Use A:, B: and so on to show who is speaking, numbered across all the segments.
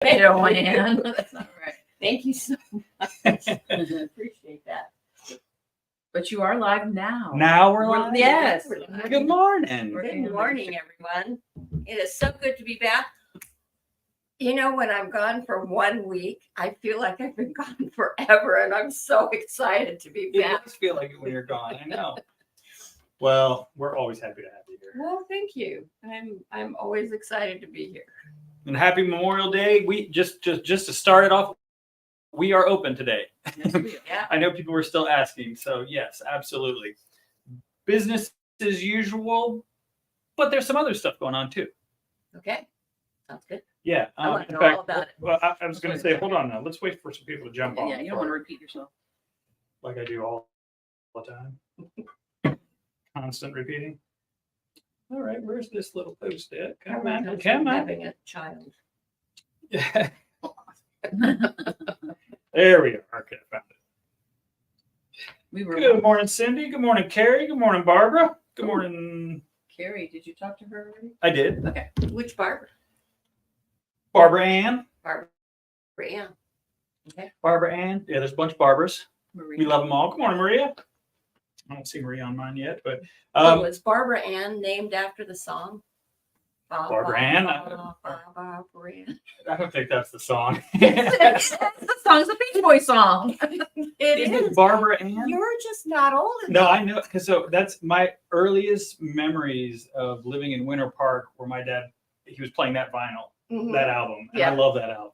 A: Joann. That's not right.
B: Thank you so much. Appreciate that.
A: But you are live now.
C: Now we're live?
A: Yes.
C: Good morning.
B: Good morning, everyone. It is so good to be back. You know, when I'm gone for 1 week, I feel like I've been gone forever, and I'm so excited to be
C: It
B: back.
C: does feel like it when you're gone. I know. Well, we're always happy to have you here.
B: Well, thank you. I'm always excited to be here.
C: And happy Memorial Day. We just to start it off, we are open today.
B: Yeah.
C: I know people were still asking, so yes, absolutely. Business as usual, but there's some other stuff going on too.
B: Okay. Sounds good.
C: Yeah.
B: I want to
C: in
B: know all
C: fact,
B: about it.
C: well, I was going to say, hold on now. Let's wait for some people to jump on.
A: Yeah, you don't want to repeat yourself.
C: Like I do all the time. Constant repeating. All right, where's this little post at? Come on, come on.
B: Having a child.
C: Yeah. There we are. Okay, I found it.
A: We were.
C: Good morning, Cindy. Good morning, Carrie. Good morning, Barbara. Good morning.
A: Carrie, did you talk to her already?
C: I did.
A: Okay.
B: Which Barbara?
C: Barbara Ann.
B: Barbara Ann. Okay.
C: Barbara Ann. Yeah, there's a bunch of Barbaras.
A: Maria.
C: We love them all. Good morning, Maria. I don't see Maria on mine yet, but
B: Was Barbara Ann named after the song?
C: Barbara Ann?
B: Barbara Ann.
C: I don't think that's the song.
A: The song's a Beach Boy song.
B: It
C: Is
B: is.
C: it Barbara Ann?
B: You're just not old enough.
C: No, I know. Because so that's my earliest memories of living in Winter Park, where my dad, he was playing that vinyl,
B: Mhm.
C: that album. And
B: Yeah.
C: I love that album.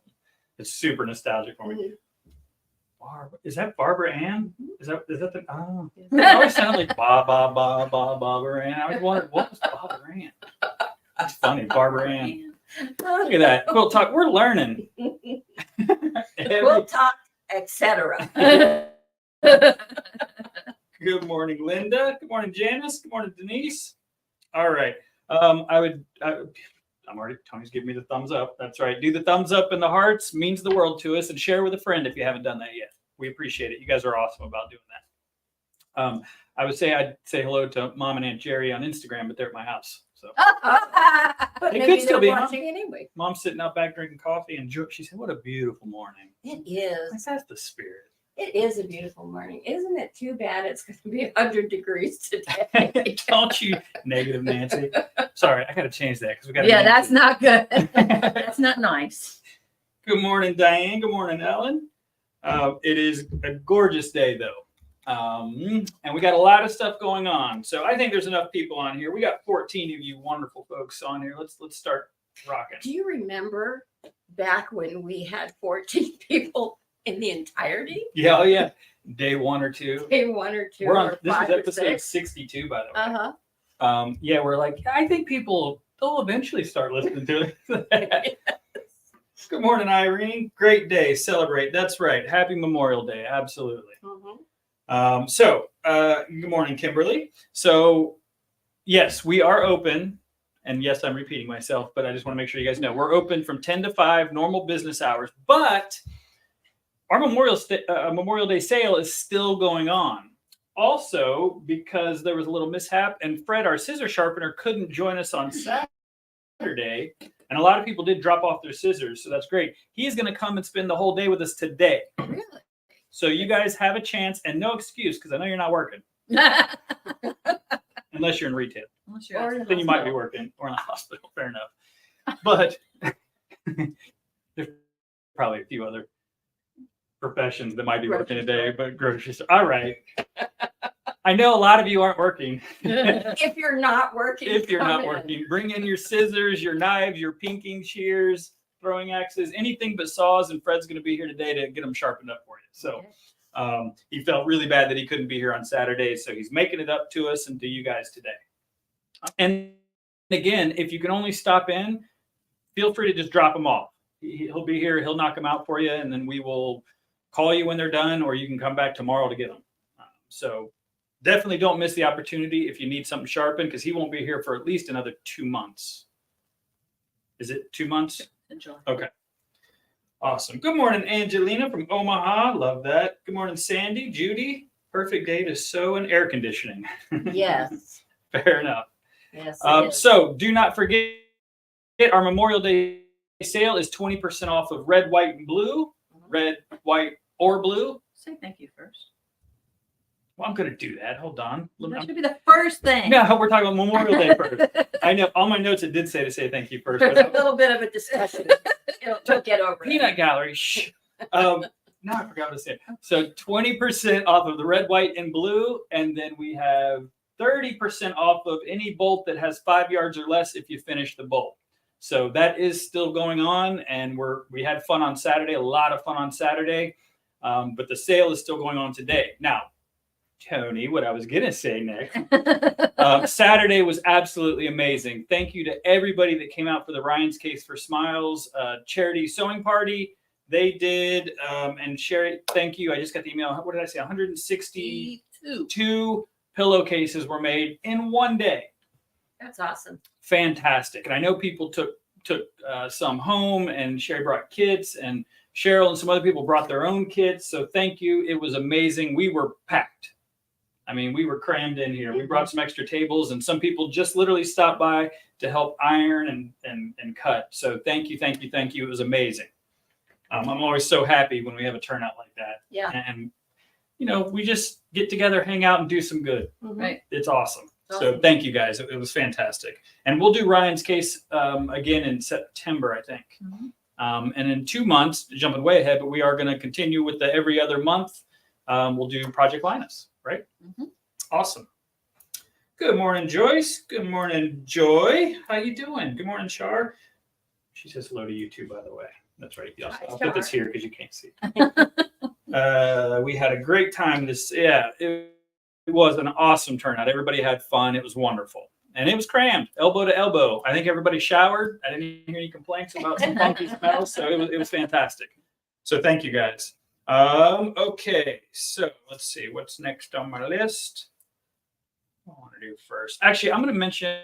C: It's super nostalgic for me.
B: Mhm.
C: Barbara, is that Barbara Ann? Is that the? Oh, it always sounded like Barbara Ann. I always wondered what was Barbara Ann. That's funny, Barbara Ann. Look at that. Quilt talk. We're learning.
B: We'll talk, etc.
C: Good morning, Linda. Good morning, Janice. Good morning, Denise. All right. I'm already, Tony's giving me the thumbs up. That's right. Do the thumbs up and the hearts. Means the world to us. And share with a friend if you haven't done that yet. We appreciate it. You guys are awesome about doing that. I would say I'd say hello to Mom and Aunt Jerry on Instagram, but they're at my house. So
B: But
C: It
B: maybe
C: could still
B: they're
C: be on.
B: watching anyway.
C: Mom's sitting out back drinking coffee, and she said, "What a beautiful morning."
B: It
C: Like,
B: is.
C: that's the spirit.
B: It is a beautiful morning. Isn't it too bad it's going to be 100 degrees today?
C: Don't you, negative Nancy. Sorry, I got to change that because we got.
A: Yeah, that's not good. That's not nice.
C: Good morning, Diane. Good morning, Ellen. It is a gorgeous day, though. And we got a lot of stuff going on. So I think there's enough people on here. We got 14 of you wonderful folks on here. Let's start rocking.
B: Do you remember back when we had 14 people in the entirety?
C: Yeah, oh yeah. Day 1 or 2.
B: Day 1 or 2
C: We're on.
B: or
C: This
B: 5
C: is
B: or
C: episode
B: 6?
C: 62, by the way.
B: Uh-huh.
C: Yeah, we're like, I think they'll eventually start listening to it. Good morning, Irene. Great day. Celebrate. That's right. Happy Memorial Day. Absolutely.
B: Mhm.
C: Good morning, Kimberly. So, yes, we are open. And yes, I'm repeating myself, but I just want to make sure you guys know we're open from 10 to 5, normal business hours. But our Memorial Day sale is still going on. Also, because there was a little mishap, and Fred, our scissor sharpener, couldn't join us on Saturday. And a lot of people did drop off their scissors, so that's great. He's going to come and spend the whole day with us today.
B: Really?
C: So you guys have a chance, and no excuse, because I know you're not working, unless you're in retail.
A: Unless you're
B: Or
A: asking.
B: in
C: Then you might be working, or in a hospital. Fair enough. But there's probably a few other professions that might be working today, but grocery store. All right. I know a lot of you aren't working.
B: If you're not working,
C: If you're
B: come
C: not
B: in.
C: working, bring in your scissors, your knives, your pinking shears, throwing axes, anything but saws. And Fred's going to be here today to get them sharpened up for you. So he felt really bad that he couldn't be here on Saturday. So he's making it up to us and to you guys today. And again, if you can only stop in, feel free to just drop them off. He'll be here. He'll knock them out for you. And then we will call you when they're done, or you can come back tomorrow to get them. So definitely don't miss the opportunity if you need something sharpened, because he won't be here for at least another 2 months. Is it 2 months?
A: Enjoy.
C: Okay. Awesome. Good morning, Angelina from Omaha. Love that. Good morning, Sandy, Judy. Perfect day to sew and air conditioning.
B: Yes.
C: Fair enough.
B: Yes. it is.
C: So do not forget our Memorial Day sale is 20% off of red, white, and blue. Red, white, or blue.
A: Say thank you first.
C: Well, I'm going to do that. Hold on.
A: That should be the first thing.
C: No, we're talking about Memorial Day first. I know all my notes it did say to say thank you first.
B: A
C: But
B: little bit of a discussion. You'll get over it.
C: Peanut Gallery. Shh. Now I forgot what to say. So 20% off of the red, white, and blue. And then we have 30% off of any bolt that has 5 yards or less if you finish the bolt. So that is still going on. And we had fun on Saturday, a lot of fun on Saturday. But the sale is still going on today. Now, Tony, what I was going to say next. Saturday was absolutely amazing. Thank you to everybody that came out for the Ryan's Case for Smiles charity sewing party. They did. And Sherry, thank you. I just got the email. What did I say? 162 pillowcases were made in one day.
B: That's awesome.
C: Fantastic. And I know people took some home, and Sherry brought kits, and Cheryl and some other people brought their own kits. So thank you. It was amazing. We were packed. I mean, we were crammed in here. We brought some extra tables, and some people just literally stopped by to help iron and cut. So thank you, thank you, thank you. It was amazing. I'm always so happy when we have a turnout like that.
B: Yeah.
C: And, we just get together, hang out, and do some good.
A: Right.
C: It's awesome.
B: Awesome.
C: So thank you guys. It was fantastic. And we'll do Ryan's Case again in September, I think. And in 2 months, jumping way ahead, but we are going to continue with the every other month. We'll do Project Linus, right? Awesome. Good morning, Joyce. Good morning, Joy. How you doing? Good morning, Char. She says hello to you too, by the way. That's right. Yes,
B: Hi,
C: I'll put this
B: Char.
C: here because you can't see. We had a great time. It was an awesome turnout. Everybody had fun. It was wonderful. And it was crammed, elbow to elbow. I think everybody showered. I didn't hear any complaints about some funky smells. So it was fantastic. So thank you guys. Okay, so let's see what's next on my list. What I want to do first. Actually, I'm going to mention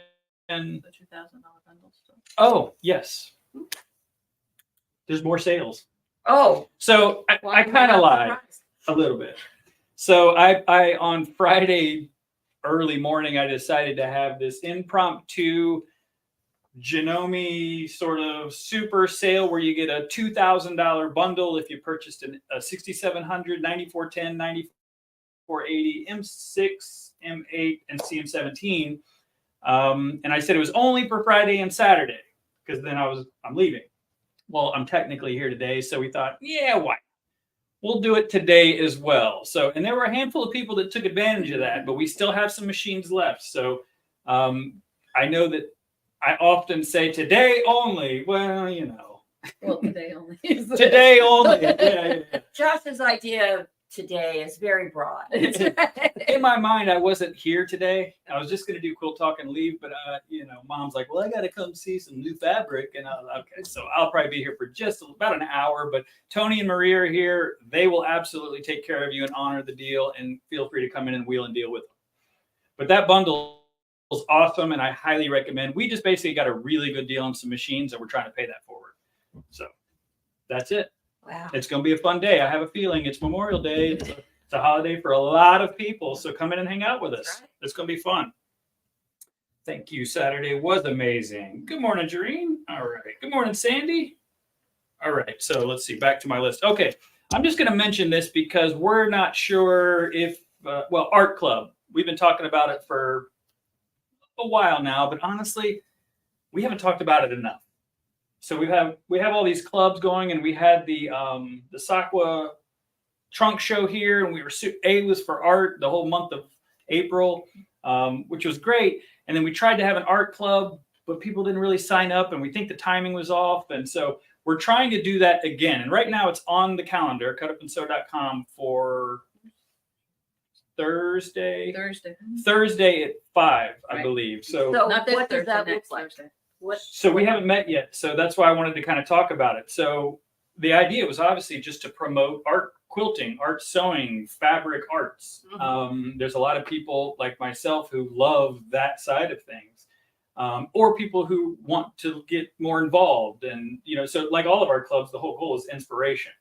A: The $2,000 bundle still.
C: Oh, yes. There's more sales.
B: Oh,
C: So I kind of lied a little bit. So I on Friday early morning, I decided to have this impromptu Janome sort of super sale where you get a $2,000 bundle if you purchased a 6700, 9410, 9480, M6, M8, and CM17. And I said it was only for Friday and Saturday because then I'm leaving. Well, I'm technically here today, so we thought, yeah, why? We'll do it today as well. So, and there were a handful of people that took advantage of that, but we still have some machines left. So I know that I often say today only. Well,
A: Well, today only.
C: today only. Yeah.
B: Josh's idea of today is very broad.
C: In my mind, I wasn't here today. I was just going to do Quilt Talk and leave, but Mom's like, well, I got to come see some new fabric, and okay, so I'll probably be here for just about an hour. But Tony and Maria are here. They will absolutely take care of you and honor the deal, and feel free to come in and wheel and deal with them. But that bundle was awesome, and I highly recommend. We just basically got a really good deal on some machines, and we're trying to pay that forward. So that's it.
B: Wow.
C: It's going to be a fun day. I have a feeling it's Memorial Day. It's a holiday for a lot of people. So come in and hang out with us.
B: That's right.
C: It's going to be fun. Thank you. Saturday was amazing. Good morning, Jareen. All right. Good morning, Sandy. All right. So let's see. Back to my list. Okay. I'm just going to mention this because we're not sure if, Art Club. We've been talking about it for a while now, but honestly, we haven't talked about it enough. So we have all these clubs going, and we had the Sakwa trunk show here, and we were A was for art the whole month of April, which was great. And then we tried to have an art club, but people didn't really sign up, and we think the timing was off. And so we're trying to do that again. And right now it's on the calendar, cutupandsew.com for Thursday at 5, I
A: Right.
C: believe. So
A: Not this
B: what does
A: Thursday,
B: that look
A: next
B: like?
A: Thursday.
C: So we haven't met yet. So that's why I wanted to kind of talk about it. So the idea was obviously just to promote art quilting, art sewing, fabric arts. There's a lot of people like myself who love that side of things, or people who want to get more involved. And, so like all of our clubs, the whole goal is inspiration,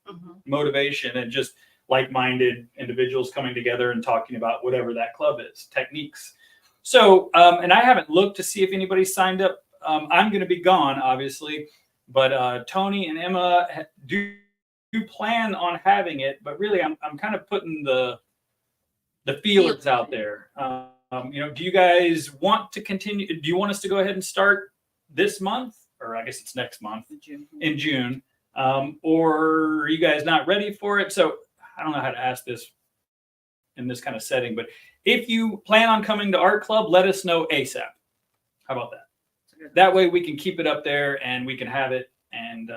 C: motivation, and just like-minded individuals coming together and talking about whatever that club is, techniques. So, and I haven't looked to see if anybody signed up. I'm going to be gone, obviously, But Tony and Emma do plan on having it, but really I'm kind of putting the feelers out there. Do you guys want to continue? Do you want us to go ahead and start this month, or I guess it's next month in June? Or are you guys not ready for it? So I don't know how to ask this in this kind of setting, but if you plan on coming to art club, let us know ASAP. How about that? That way we can keep it up there and we can have it and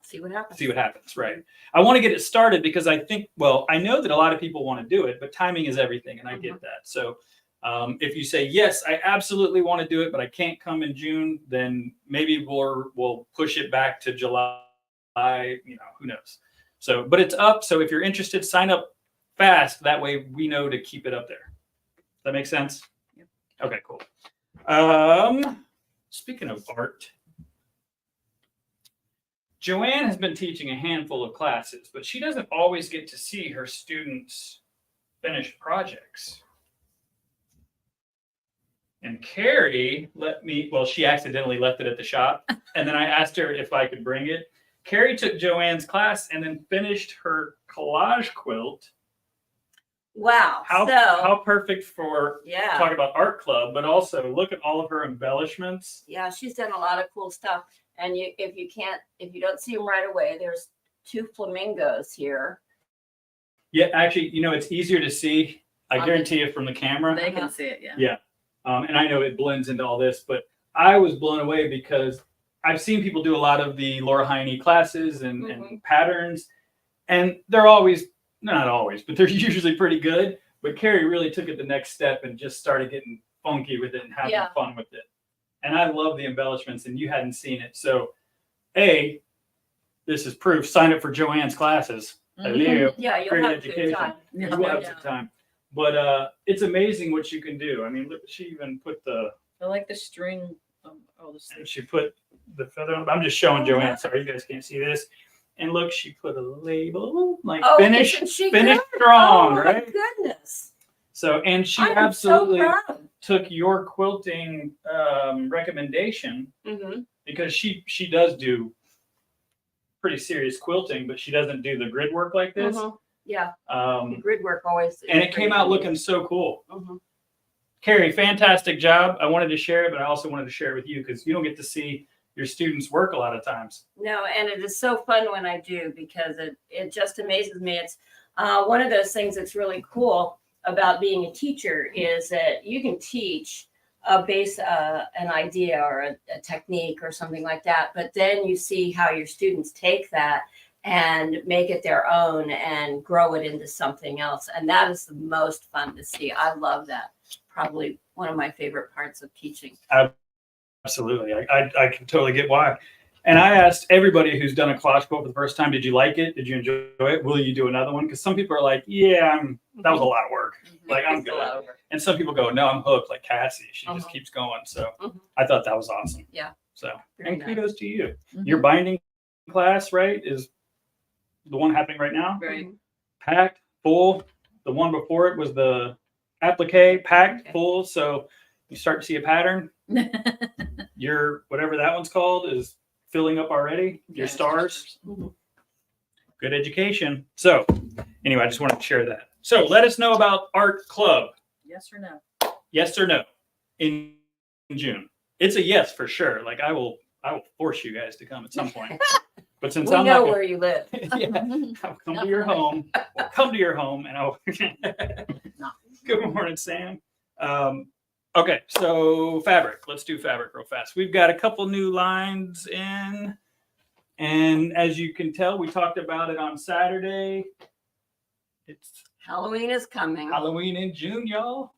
B: See what happens.
C: see what happens. Right. I want to get it started because I know that a lot of people want to do it, but timing is everything. And I get that. So if you say, yes, I absolutely want to do it, but I can't come in June, then maybe we'll push it back to July, who knows? So, but it's up. So if you're interested, sign up fast. That way we know to keep it up there. Does that make sense?
A: Yep.
C: Okay, cool. Speaking of art, Joann has been teaching a handful of classes, but she doesn't always get to see her students finish projects. And Carrie she accidentally left it at the shop. And then I asked her if I could bring it. Carrie took Joann's class and then finished her collage quilt.
B: Wow.
C: How perfect for
B: Yeah.
C: talking about art club, but also look at all of her embellishments.
B: Yeah, she's done a lot of cool stuff. And if you don't see them right away, there's 2 flamingos here.
C: Yeah, actually, it's easier to see. I guarantee you from the camera.
A: They can see it, yeah.
C: Yeah. And I know it blends into all this, but I was blown away because I've seen people do a lot of the Laura Heine classes and patterns, and they're not always, but they're usually pretty good. But Carrie really took it the next step and just started getting funky with it and having fun with it. And I love the embellishments, and you hadn't seen it. So, this is proof. Sign up for Joann's classes. Hello.
B: Yeah, you'll
C: Great
B: have
C: education.
B: good time.
C: You will have some time. But it's amazing what you can do. I mean, look, she even put
A: I like the string.
C: she put the feather on. I'm just showing Joann. Sorry, you guys can't see this. And look, she put a label like finish strong, right?
B: Oh my goodness.
C: So, and she
B: I'm
C: absolutely
B: so proud.
C: took your quilting recommendation because she does do pretty serious quilting, but she doesn't do the grid work like this.
B: Yeah. Grid work always.
C: And it came out looking so cool. Carrie, fantastic job. I wanted to share it, but I also wanted to share it with you because you don't get to see your students work a lot of times.
B: No, and it is so fun when I do because it just amazes me. It's one of those things that's really cool about being a teacher is that you can teach an idea or a technique or something like that, but then you see how your students take that and make it their own and grow it into something else. And that is the most fun to see. I love that. Probably one of my favorite parts of teaching.
C: Absolutely. I can totally get why. And I asked everybody who's done a collage quilt for the first time, did you like it? Did you enjoy it? Will you do another one? Because some people are like, yeah, that was a lot of work. Like, I'm good. And some people go, no, I'm hooked, like Cassie. She just keeps going. So I thought that was awesome.
B: Yeah.
C: So,
B: Very
C: and kudos to you. Your binding class, right, is the one happening right now?
A: Right.
C: Packed, full. The one before it was the applique, packed, full. So you start to see a pattern. Your, whatever that one's called, is filling up already. Your stars. Good education. So anyway, I just wanted to share that. So let us know about art club.
A: Yes or no?
C: Yes or no in June. It's a yes for sure. Like I will force you guys to come at some point. But since
B: We
C: I'm
B: know
C: not
B: where you live.
C: I'll come to your home. I'll come to your home and I'll Good morning, Sam. Okay, so fabric. Let's do fabric real fast. We've got a couple new lines in. And as you can tell, we talked about it on Saturday. It's
B: Halloween is coming.
C: Halloween in June, y'all.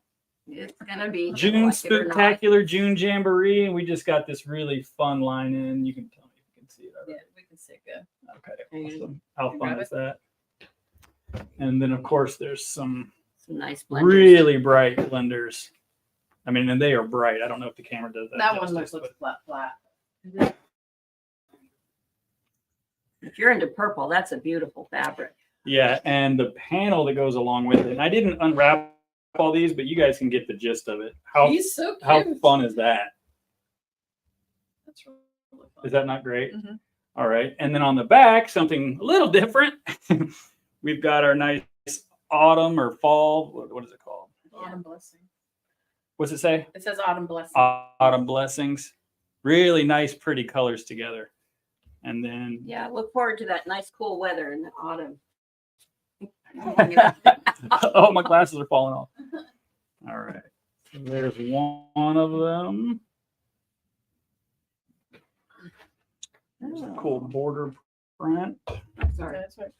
B: It's gonna be
C: June
B: like it or not.
C: Spectacular, June Jamboree, and we just got this really fun line in. You can tell me if you can see it.
A: Yeah, we can see it good.
C: Okay, awesome. How fun is that? And then, of course, there's some
B: nice blenders.
C: really bright blenders. I mean, and they are bright. I don't know if the camera does that.
A: That one
C: justice,
A: looks flat.
B: If you're into purple, that's a beautiful fabric.
C: Yeah, and the panel that goes along with it. And I didn't unwrap all these, but you guys can get the gist of it.
A: He's so cute.
C: How fun is that?
A: That's
C: Is that not great?
A: Mhm.
C: All right. And then on the back, something a little different. We've got our nice autumn or fall. What is it called?
A: Autumn blessing.
C: What's it say?
A: It says autumn blessing.
C: Autumn blessings. Really nice, pretty colors together. And then
B: Yeah, look forward to that nice cool weather in the autumn.
C: oh, my glasses are falling off. All right. So there's one of them. There's a cool border print.
B: Sorry.
A: That's right.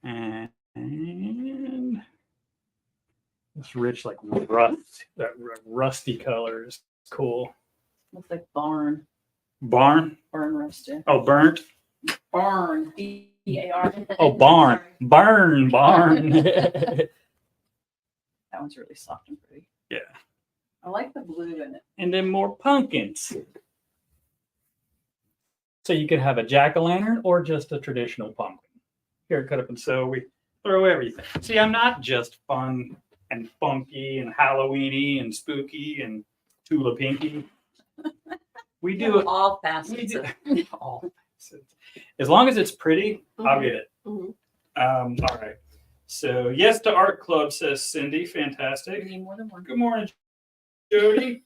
C: And it's rich, like rust, that rusty color is cool.
A: Looks like barn.
C: Barn?
A: Barn rusted.
C: Oh, burnt?
A: Barn. B-A-R-N.
C: Oh, barn. Barn.
A: That one's really soft and pretty.
C: Yeah.
A: I like the blue in it.
C: And then more pumpkins. So you could have a jack-o'-lantern or just a traditional pumpkin. Here at Cut Up and Sew, we throw everything. See, I'm not just fun and funky and Halloweeny and spooky and tulipinky. We do it
B: All
C: We
B: facets.
C: do
B: of-
C: all facets. As long as it's pretty, I'll get it.
B: Mhm.
C: All right. So yes to art club, says Cindy.
A: We
C: Fantastic.
A: need more than one.
C: Good morning, Jody.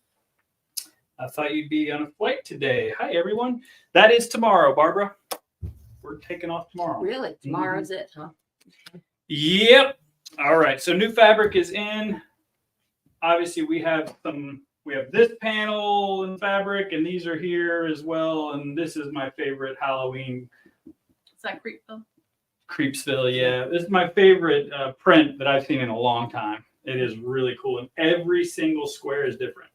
C: I thought you'd be on a flight today. Hi, everyone. That is tomorrow, Barbara. We're taking off tomorrow.
B: Really? Tomorrow's it, huh?
C: Yep. All right. So new fabric is in. Obviously, we have this panel and fabric, and these are here as well. And this is my favorite Halloween
A: Is that Creepville?
C: Creepsville. Yeah, this is my favorite print that I've seen in a long time. It is really cool, and every single square is different.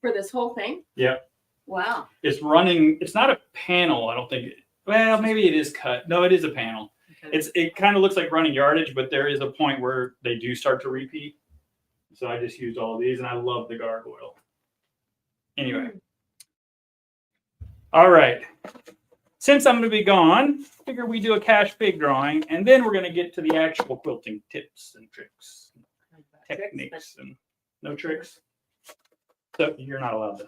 B: For this whole thing?
C: Yep.
B: Wow.
C: It's running. It's not a panel. I don't think. Well, maybe it is cut. No, it is a panel.
A: Okay.
C: It kind of looks like running yardage, but there is a point where they do start to repeat. So I just used all of these, and I love the gargoyle. Anyway. All right. Since I'm going to be gone, figure we do a cash fig drawing, and then we're going to get to the actual quilting tips and tricks, techniques, and no tricks. So you're not allowed to.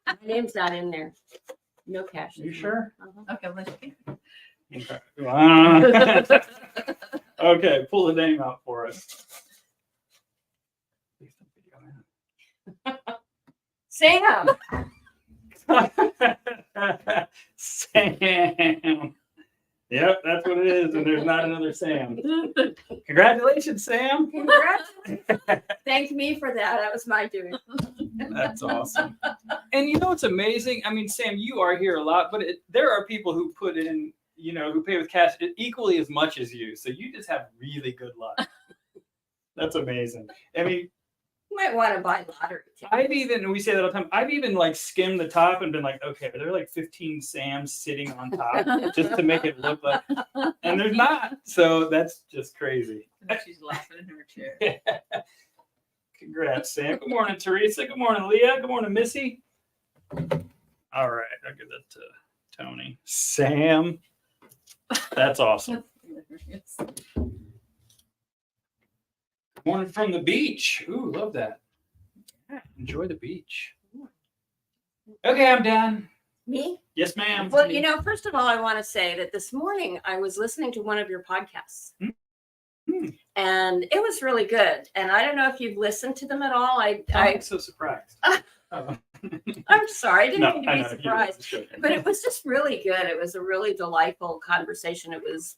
B: My name's not in there. No cash.
C: You sure?
B: Uh-huh.
A: Okay, let's see.
C: Okay. Okay, pull the name out for us.
B: Sam.
C: Sam. Yep, that's what it is, and there's not another Sam. Congratulations, Sam.
B: Congrats. Thank me for that. That was my doing.
C: That's awesome. And you know what's amazing? I mean, Sam, you are here a lot, but there are people who put in, who pay with cash equally as much as you. So you just have really good luck. That's amazing. I mean,
B: You might want to buy lottery tickets.
C: we say that all the time, I've even like skimmed the top and been like, okay, there are like 15 Sams sitting on top just to make it look like, and there's not. So that's just crazy.
A: She's laughing in her chair.
C: Congrats, Sam. Good morning, Teresa. Good morning, Leah. Good morning, Missy. All right, I'll give that to Tony. Sam. That's awesome. Morning from the beach. Ooh, love that. Yeah, enjoy the beach. Okay, I'm done.
B: Me?
C: Yes, ma'am.
B: Well, first of all, I want to say that this morning I was listening to one of your podcasts. And it was really good. And I don't know if you've listened to them at all.
C: I'm so surprised.
B: I'm sorry. I didn't mean to
C: I
B: be
C: know,
B: surprised. But it was just really good. It was a really delightful conversation. It was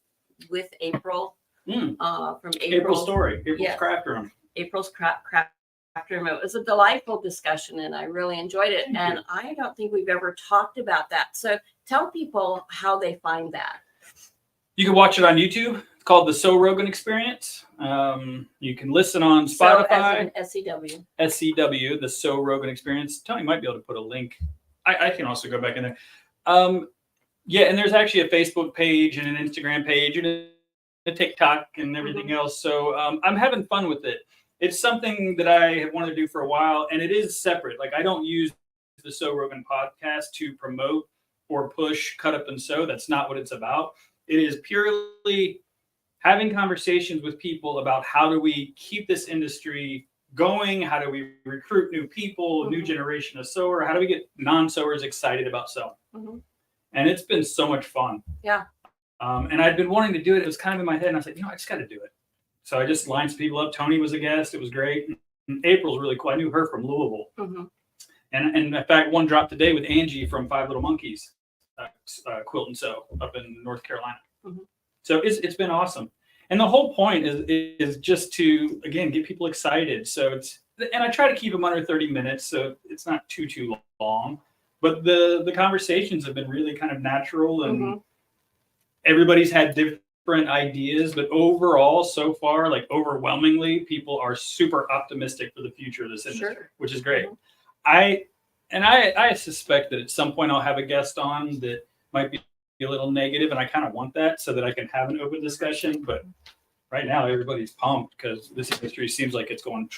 B: with April from
C: April's story. April's
B: Yes.
C: craft room.
B: April's craft room. It was a delightful discussion and I really enjoyed it.
C: Thank
B: And
C: you.
B: I don't think we've ever talked about that. So tell people how they find that.
C: You can watch it on YouTube. It's called the So Rogan Experience. You can listen on Spotify.
B: So as an SEW.
C: SCW, the So Rogan Experience. Tony might be able to put a link. I can also go back in there. Yeah, and there's actually a Facebook page and an Instagram page and a TikTok and everything else. So I'm having fun with it. It's something that I have wanted to do for a while, and it is separate. Like, I don't use the So Rogan podcast to promote or push Cut Up and Sew. That's not what it's about. It is purely having conversations with people about how do we keep this industry going? How do we recruit new people, new generation of sewer? How do we get non-sewers excited about sewing? And it's been so much fun.
B: Yeah.
C: And I'd been wanting to do it. It was kind of in my head, and I was like, I just got to do it. So I just lined some people up. Tony was a guest. It was great. And April's really cool. I knew her from Louisville. And in fact, one dropped today with Angie from Five Little Monkeys, Quilt and Sew up in North Carolina. So it's been awesome. And the whole point is just to, again, get people excited. So and I try to keep them under 30 minutes, so it's not too long. But the conversations have been really kind of natural, and everybody's had different ideas. But overall, so far, like overwhelmingly, people are super optimistic for the future of this industry, which is great. I suspect that at some point I'll have a guest on that might be a little negative, and I kind of want that so that I can have an open discussion. But right now, everybody's pumped because this industry seems like it's going.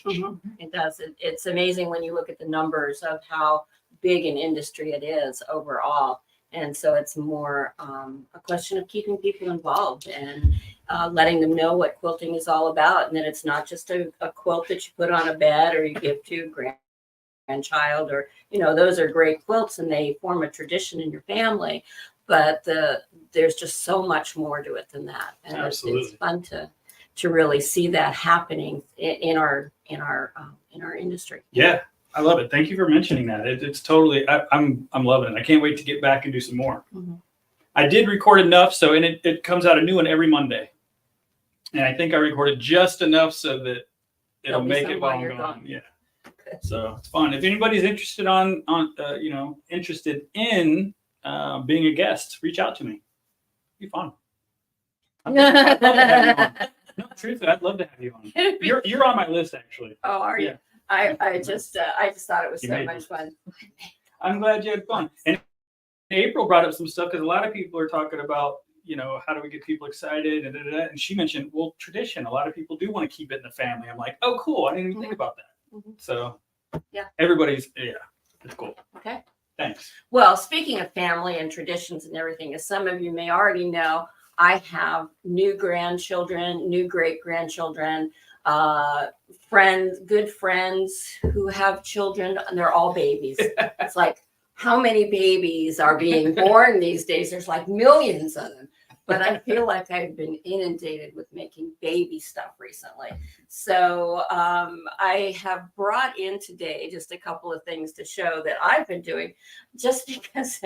B: It does. It's amazing when you look at the numbers of how big an industry it is overall. And so it's more a question of keeping people involved and letting them know what quilting is all about. And that it's not just a quilt that you put on a bed or you give to a grandchild, or, those are great quilts and they form a tradition in your family. But there's just so much more to it than that. And it's fun to really see that happening in our industry.
C: Yeah. I love it. Thank you for mentioning that. It's totally, I'm loving it. I can't wait to get back and do some more. I did record enough, so it comes out a new one every Monday. And I think I recorded just enough so that it'll make it while I'm gone. Yeah. So it's fun. If anybody's interested interested in being a guest, reach out to me. It'd be fun. I'd love to have you on. No, truthfully, I'd love to have you on. You're on my list, actually.
B: Oh, are you?
C: Yeah.
B: I just thought it was so much fun.
C: I'm glad you had fun. And April brought up some stuff because a lot of people are talking about, how do we get people excited? And she mentioned, tradition. A lot of people do want to keep it in the family. I'm like, oh, cool. I didn't even think about that. So
B: yeah,
C: it's cool.
B: Okay.
C: Thanks.
B: Well, speaking of family and traditions and everything, as some of you may already know, I have new grandchildren, new great-grandchildren, good friends who have children, and they're all babies. It's like, how many babies are being born these days? There's like millions of them. But I feel like I've been inundated with making baby stuff recently. So I have brought in today just a couple of things to show that I've been doing, just because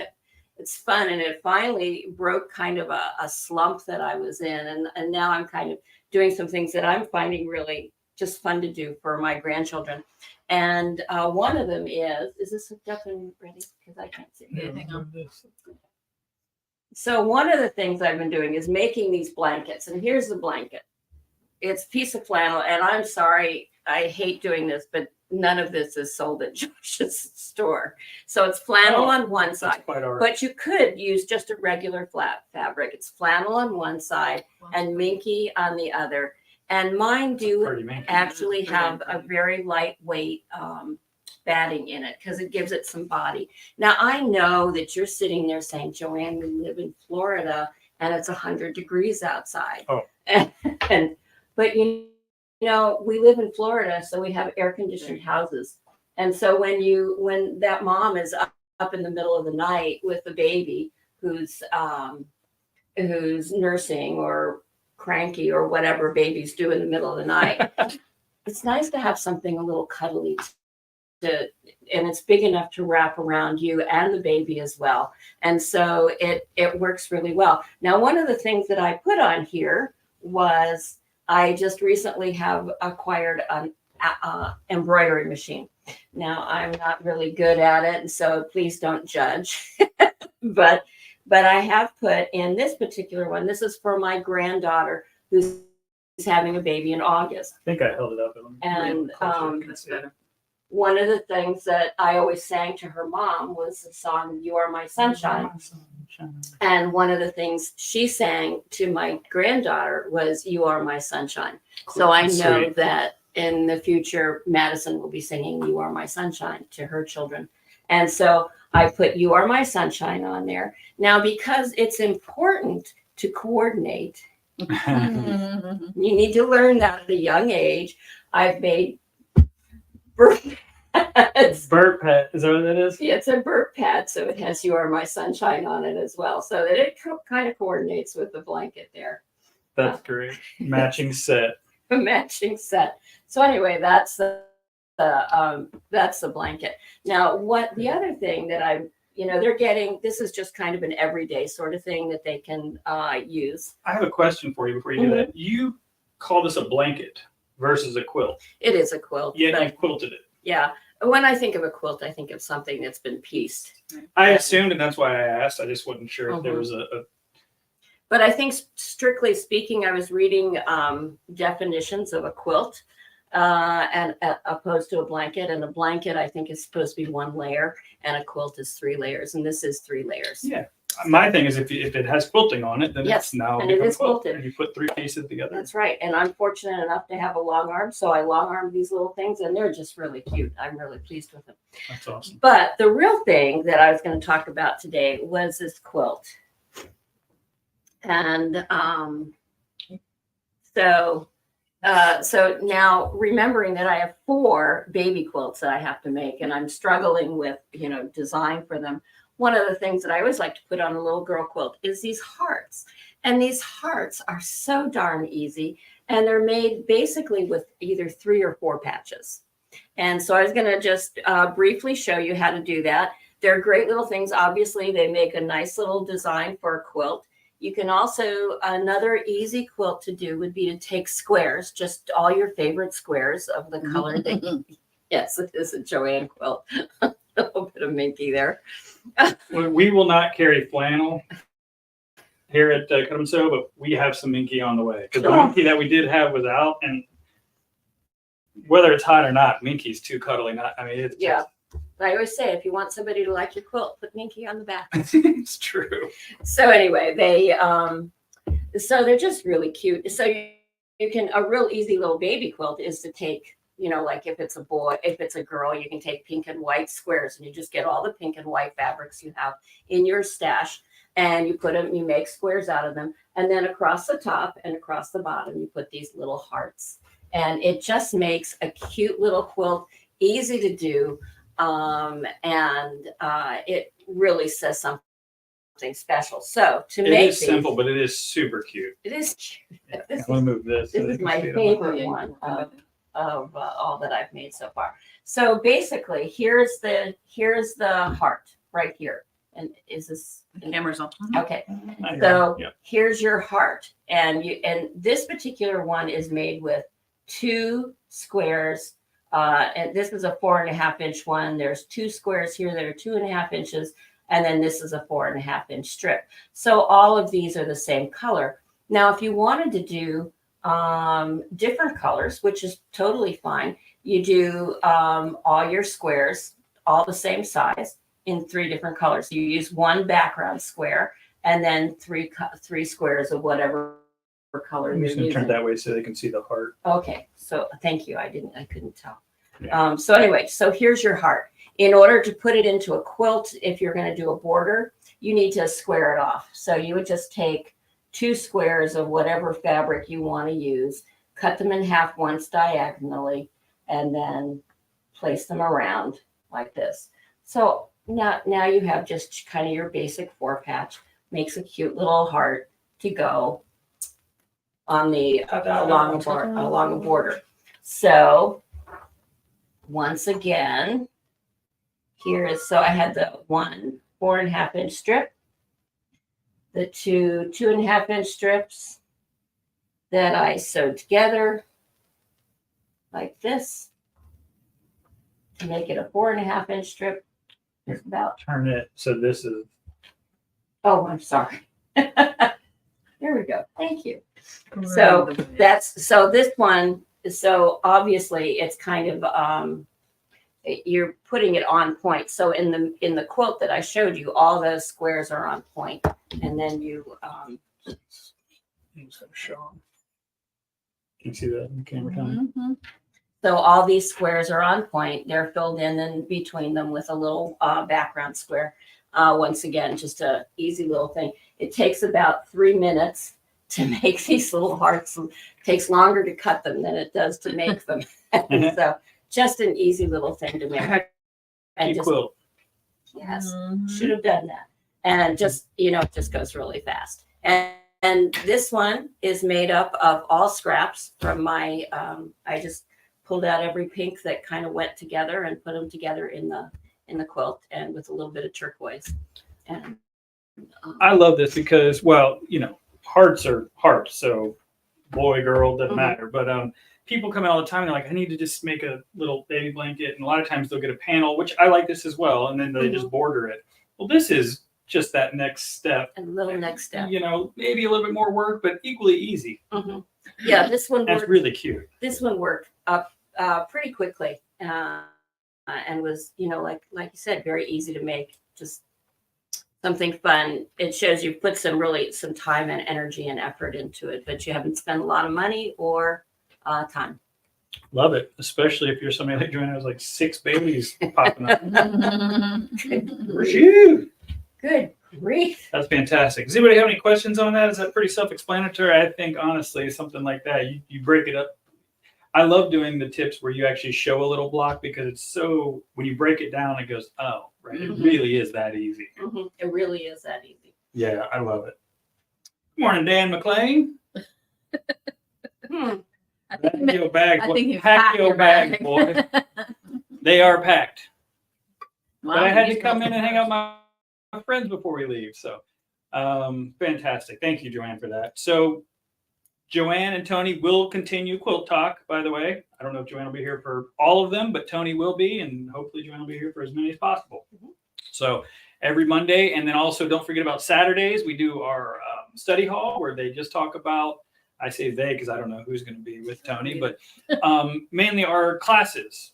B: it's fun, and it finally broke kind of a slump that I was in. And now I'm kind of doing some things that I'm finding really just fun to do for my grandchildren. And one of them is this definitely ready? Because I can't see it. Hang on. So one of the things I've been doing is making these blankets. And here's the blanket. It's a piece of flannel. And I'm sorry, I hate doing this, but none of this is sold at Josh's store. So it's flannel on one side. But you could use just a regular flat fabric. It's flannel on one side and minky on the other. And mine do actually have a very lightweight batting in it because it gives it some body. Now, I know that you're sitting there saying, Joann, we live in Florida and it's 100 degrees outside. But we live in Florida, so we have air conditioned houses. And so when that mom is up in the middle of the night with the baby who's nursing or cranky or whatever babies do in the middle of the night, it's nice to have something a little cuddly and it's big enough to wrap around you and the baby as well. And so it works really well. Now, one of the things that I put on here was I just recently have acquired an embroidery machine. Now, I'm not really good at it, and so please don't judge. But I have put in this particular one. This is for my granddaughter who's having a baby in August.
C: I think I held it up.
B: And one of the things that I always sang to her mom was the song, You Are My Sunshine. And one of the things she sang to my granddaughter was, You Are My Sunshine. So I know that in the future, Madison will be singing You Are My Sunshine to her children. And so I put You Are My Sunshine on there. Now, because it's important to coordinate, you need to learn that at a young age. I've made burp pads.
C: Burp pet. Is that what that is?
B: It's a burp pad, so it has "You Are My Sunshine" on it as well, so that it kind of coordinates with the blanket there.
C: That's great. Matching set.
B: A matching set. So anyway, that's the blanket. Now, what the other thing that I'm, they're getting, this is just kind of an everyday sort of thing that they can use.
C: I have a question for you before you do that. You call this a blanket versus a quilt.
B: It is a quilt.
C: Yeah,
B: but
C: you quilted it.
B: yeah. When I think of a quilt, I think of something that's been pieced.
C: I assumed, and that's why I asked. I just wasn't sure if there was a
B: But I think strictly speaking, I was reading definitions of a quilt and opposed to a blanket. And a blanket, I think, is supposed to be one layer, and a quilt is 3 layers, and this is 3 layers.
C: Yeah. My thing is, if it has quilting on it, then
B: Yes,
C: it's now
B: and it
C: become
B: is
C: quilt,
B: quilted.
C: and you put 3 pieces together.
B: That's right. And I'm fortunate enough to have a long arm, so I long arm these little things, and they're just really cute. I'm really pleased with them.
C: That's awesome.
B: But the real thing that I was going to talk about today was this quilt. And so now remembering that I have 4 baby quilts that I have to make, and I'm struggling with, design for them. One of the things that I always like to put on a little girl quilt is these hearts. And these hearts are so darn easy, and they're made basically with either 3 or 4 patches. And so I was going to just briefly show you how to do that. They're great little things. Obviously, they make a nice little design for a quilt. You can also, another easy quilt to do would be to take squares, just all your favorite squares of the color that yes, it is a Joann quilt. A little bit of minky there.
C: We will not carry flannel here at Cut 'em Sew, but we have some minky on the way. Because the minky that we did have was out, and whether it's hot or not, minky's too cuddly. It's
B: Yeah. I always say, if you want somebody to like your quilt, put minky on the back.
C: it's true.
B: So anyway, so they're just really cute. So you can, a real easy little baby quilt is to take, like if it's a boy, if it's a girl, you can take pink and white squares, and you just get all the pink and white fabrics you have in your stash, and you put them, you make squares out of them. And then across the top and across the bottom, you put these little hearts, and it just makes a cute little quilt, easy to do. It really says something special. So to make
C: it is simple, but it is super cute.
B: it is cute.
C: I'm gonna move this.
B: This is my favorite one of all that I've made so far. So basically, here's the heart right here. And is this
A: The camera's on.
B: okay? So
C: Yeah.
B: here's your heart, and this particular one is made with 2 squares. And this is a 4.5 inch one. There's 2 squares here that are 2.5 inches, and then this is a 4.5 inch strip. So all of these are the same color. Now, if you wanted to do different colors, which is totally fine, you do all your squares all the same size in 3 different colors. You use 1 background square, and then 3 squares of whatever color
C: I'm
B: you're
C: just gonna
B: using.
C: turn that way so they can see the heart.
B: Okay, so thank you. I couldn't tell.
C: Yeah.
B: So anyway, so here's your heart. In order to put it into a quilt, if you're going to do a border, you need to square it off. So you would just take 2 squares of whatever fabric you want to use, cut them in half once diagonally, and then place them around like this. So now you have just kind of your basic 4 patch. Makes a cute little heart to go on the along a border. So once again, so I had the 1 4.5 inch strip, the 2 2.5 inch strips that I sewed together like this to make it a 4.5 inch strip. Just about.
C: Turn it so this is.
B: Oh, I'm sorry. There we go. Thank you. So this one. So obviously it's kind of you're putting it on point. So in the quilt that I showed you, all those squares are on point, and then you
C: Can you see that in the camera time?
A: Mm-hmm.
B: so all these squares are on point. They're filled in and between them with a little background square. Once again, just a easy little thing. It takes about 3 minutes to make these little hearts. It takes longer to cut them than it does to make them. So just an easy little thing to make. And
C: You
B: just,
C: quilt.
B: yes,
A: Mhm.
B: should have done that. And just, it just goes really fast. And this one is made up of all scraps from my, I just pulled out every pink that kind of went together and put them together in the quilt, and with a little bit of turquoise. And
C: I love this because, well, hearts are hearts. So boy, girl, doesn't
B: Mhm.
C: matter. But people come in all the time and they're like, I need to just make a little baby blanket. And a lot of times they'll get a panel, which I like this as well. And then they just border it. Well, this is just that next step.
B: a little next step.
C: Maybe a little bit more work, but equally easy.
B: Mm-hmm. Yeah, this one
C: That's
B: worked.
C: really cute.
B: This one worked up pretty quickly, and was, like you said, very easy to make. Just something fun. It shows you've put some time and energy and effort into it, but you haven't spent a lot of money or time.
C: Love it, especially if you're somebody like Joann who has like 6 babies popping up. Shoot.
B: Good grief.
C: That's fantastic. Does anybody have any questions on that? Is that pretty self-explanatory? I think honestly, something like that, you break it up. I love doing the tips where you actually show a little block, because it's so, when you break it down, it goes, oh, right. It really is that easy.
B: Mm-hmm. It really is that easy.
C: Yeah, I love it. Good morning, Dan McLean. Pack your bag,
A: I
C: boy.
A: think you
C: Pack
A: packed
C: your
A: your
C: bag,
A: bag.
C: boy. They are packed.
A: Wow,
C: But I had
A: you
C: to come in
A: spelled
C: and
A: it
C: hang out
A: first.
C: with my friends before we leave. So fantastic. Thank you, Joann, for that. So Joann and Tony will continue Quilt Talk, by the way. I don't know if Joann will be here for all of them, but Tony will be, and hopefully Joann will be here for as many as possible. So every Monday, and then also don't forget about Saturdays. We do our study hall where they just talk about, I say they because I don't know who's going to be with Tony, but mainly our classes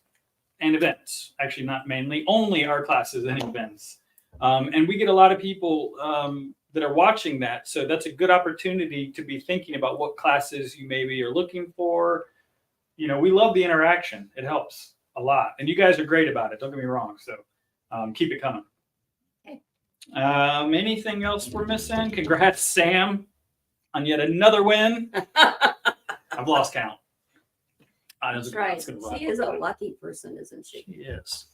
C: and events. Actually, not mainly, only our classes and events. And we get a lot of people that are watching that. So that's a good opportunity to be thinking about what classes you maybe are looking for. We love the interaction. It helps a lot. And you guys are great about it. Don't get me wrong. So keep it coming.
B: Okay.
C: Anything else we're missing? Congrats, Sam, on yet another win. I've lost count.
B: That's right. She is a lucky person, isn't she?
C: Yes.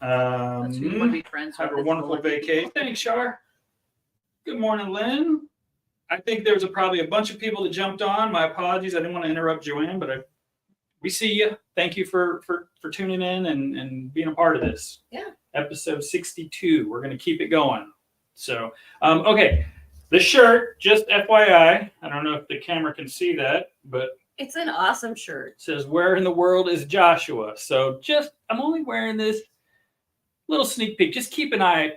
A: That's who you want to be friends with.
C: Have a
A: is
C: wonderful
A: the lucky
C: vacation.
A: people.
C: Thanks, Shar. Good morning, Lynn. I think there was probably a bunch of people that jumped on. My apologies. I didn't want to interrupt Joann, but we see you. Thank you for tuning in and being a part of this.
B: Yeah.
C: Episode 62. We're going to keep it going. So, okay. The shirt, just FYI, I don't know if the camera can see that, but
B: It's an awesome shirt.
C: it says, where in the world is Joshua? So I'm only wearing this little sneak peek. Just keep an eye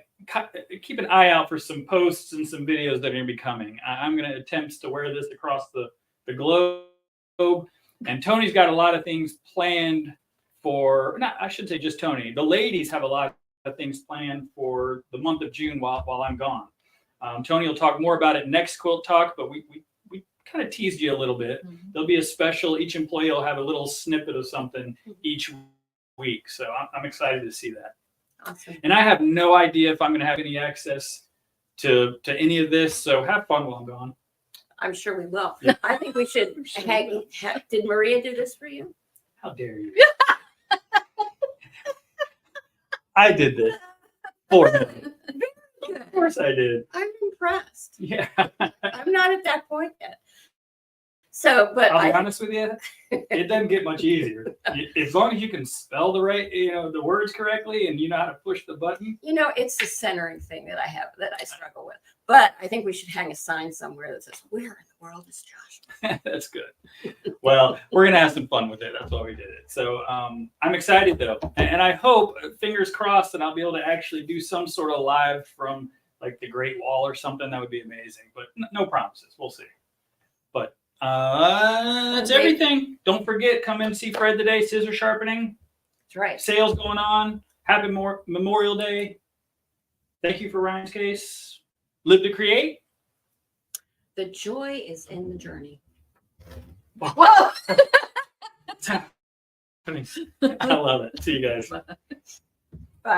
C: out for some posts and some videos that are going to be coming. I'm going to attempt to wear this across the globe. And Tony's got a lot of things planned for, I should say just Tony. The ladies have a lot of things planned for the month of June while I'm gone. Tony will talk more about it next Quilt Talk, but we kind of teased you a little bit.
A: Mhm.
C: There'll be a special, each employee will have a little snippet of something each week. So I'm excited to see that.
B: Awesome.
C: And I have no idea if I'm going to have any access to any of this. So have fun while I'm gone.
B: I'm sure we will.
C: Yeah.
B: I think we should did Maria do this for you?
C: How dare you? I did this for him. Of course I did.
B: I'm impressed.
C: Yeah.
B: I'm not at that point yet. So, but
C: I'll be honest with you, it doesn't get much easier. As long as you can spell the right, the words correctly, and you know how to push the button.
B: it's the centering thing that I struggle with. But I think we should hang a sign somewhere that says, "Where in the world is Joshua?"
C: That's good. Well, we're gonna have some fun with it. That's why we did it. So I'm excited though, and I hope, fingers crossed, that I'll be able to actually do some sort of live from like the Great Wall or something. That would be amazing. But no promises. We'll see. But that's everything. Don't forget, come and see Fred today. Scissor sharpening.
B: That's right.
C: Sales going on. Happy Memorial Day. Thank you for Ryan's case. Live to create.
B: The joy is in the journey.
A: Whoa!
C: I love it. See you guys.